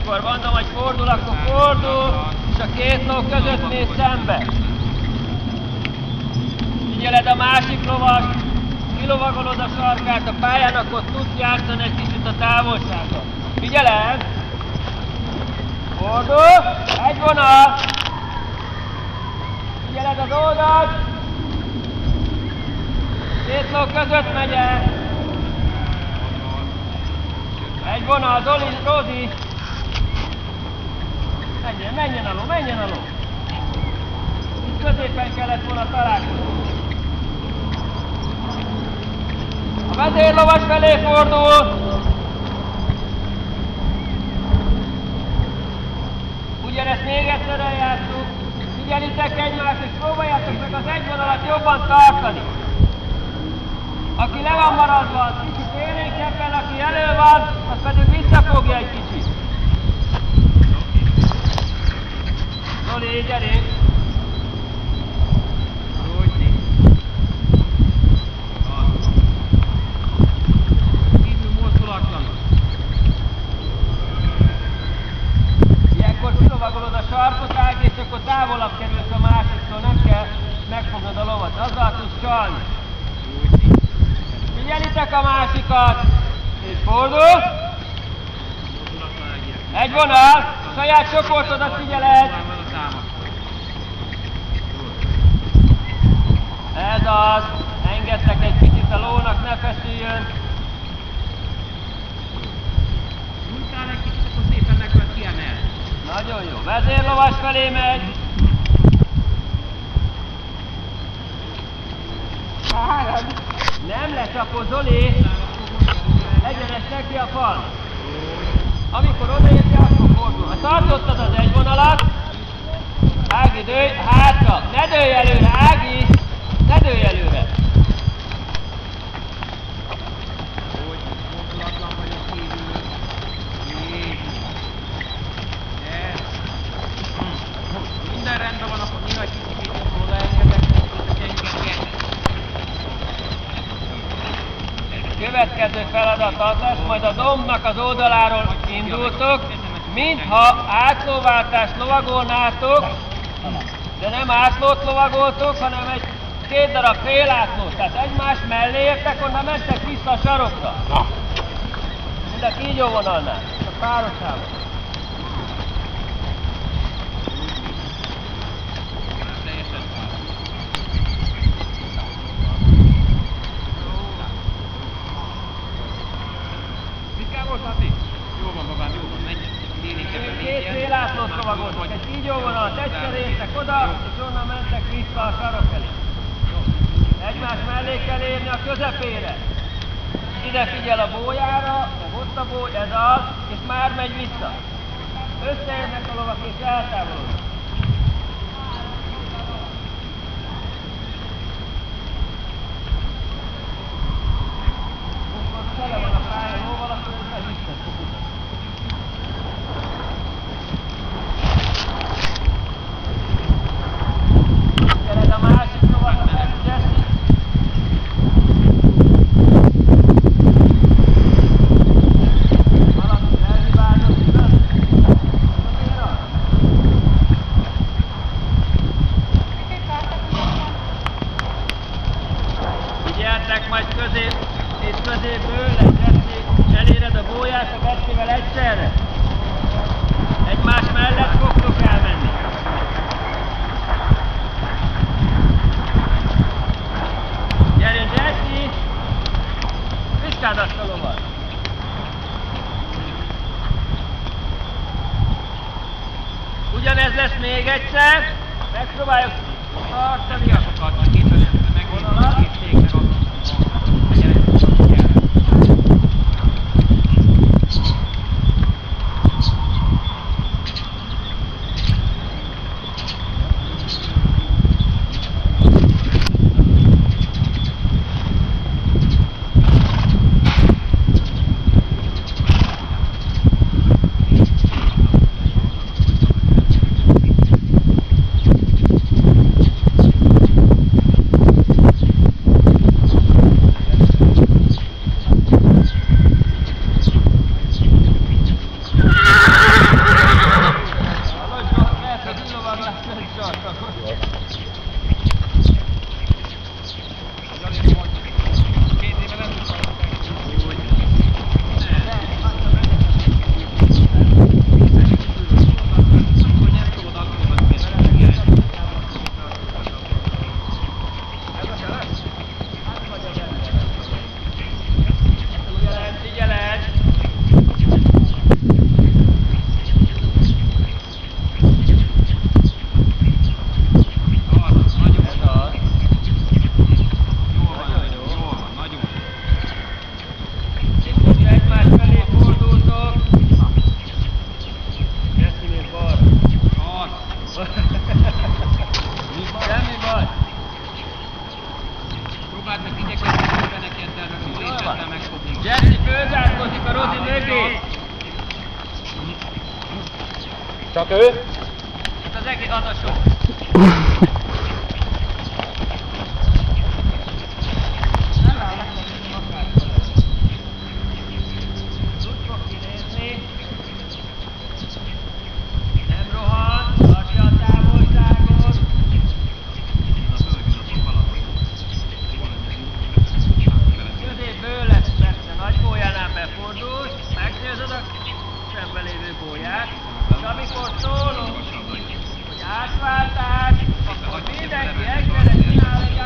amikor mondom, hogy fordul, akkor fordul, és a két ló között mész szembe. Figyeled a másik lovas, kilovagolod a sarkát a pályán, akkor tudsz játszani egy kicsit a távolságot. Figyeled! Fordul, egy vonal! Figyeled az oldalt! Két ló között megy el! Egy vonal, Zoli, Rozi! Menjen a ló, menjen a ló! Itt középen kellett volna találkozni. A vezérlovas felé fordul! Ugyanezt még egyszer eljátszunk. Figyelitek egymást és próbáljátok meg az egy vonalat jobban tartani. Aki le van maradva, az kicsit élénkebben, aki elő van, az pedig visszafogja egy kicsit. Zoli, gyerünk! Kívül mozdulatlanul. Ilyenkor kilovagolod a sarkot, Ági, és akkor távolabb kerülsz a másiktól, nem kell megfognod a lovat. Azzal tudsz csalni. Figyelitek a másikat! És fordul! Egy vonal! Saját csoportodat figyeled! Ez az! Engedtek egy kicsit a lónak, ne feszüljön! Nyújtál egy kicsit, akkor szépen meg kell kiemelni. Nagyon jó! Vezérlovas felé megy! Nem lecsapod, Zoli! Egyenes neki a fal! Amikor odaérti, akkor fordul. Ha tartottad az egy vonalat, Ági, dőj hátra! Ne dőj előre, Ági! Ne dőj előre! Hogy mozdulatlan vagyok kívül. Minden rendben van, akkor néha egy kicsit odaengedek, hogy gyengedjen. Következő feladat az lesz, majd a dombnak az oldaláról indultok, mintha átlóváltást lovagolnátok, de nem átlót lovagoltok, hanem egy két darab félátlót. Tehát egymás mellé értek, onnan mentek vissza a sarokra. Mind a kígyóvonalnál, a párosában. Két félátlót lovagoltak, egy kígyóvonalat, egyszer értek oda, és onnan mentek vissza a sarok elé. Egymás mellé kell érni a közepére. Ide figyel a bójára, meg ott a bój, ez az, és már megy vissza. Összeérnek a lovak és eltávolodnak. Akkor tele van a pálya lóval, akkor meg vissza fog utatni. Figyeled a másik lovat, a Jesse. Valaki elhibázott ide. Figyeltek majd közép és középből, Jesse, eléred a bóját a Jessével egyszerre. Egymás mellett fogtok elmenni. Gyerünk, Jesse! Piskáld azt a lovat! Ugyanez lesz még egyszer. Megpróbáljuk tartani a vonalat. Csak ő? Hát az egész, az a sok. Úgy fog kinézni. Nem rohan, tartja a távolságot. Középből lesz persze nagy bójánál befordulsz, megnézed a szemben lévő bóját, és amikor szólunk, hogy átváltás, akkor mindenki egyszerre csinál egy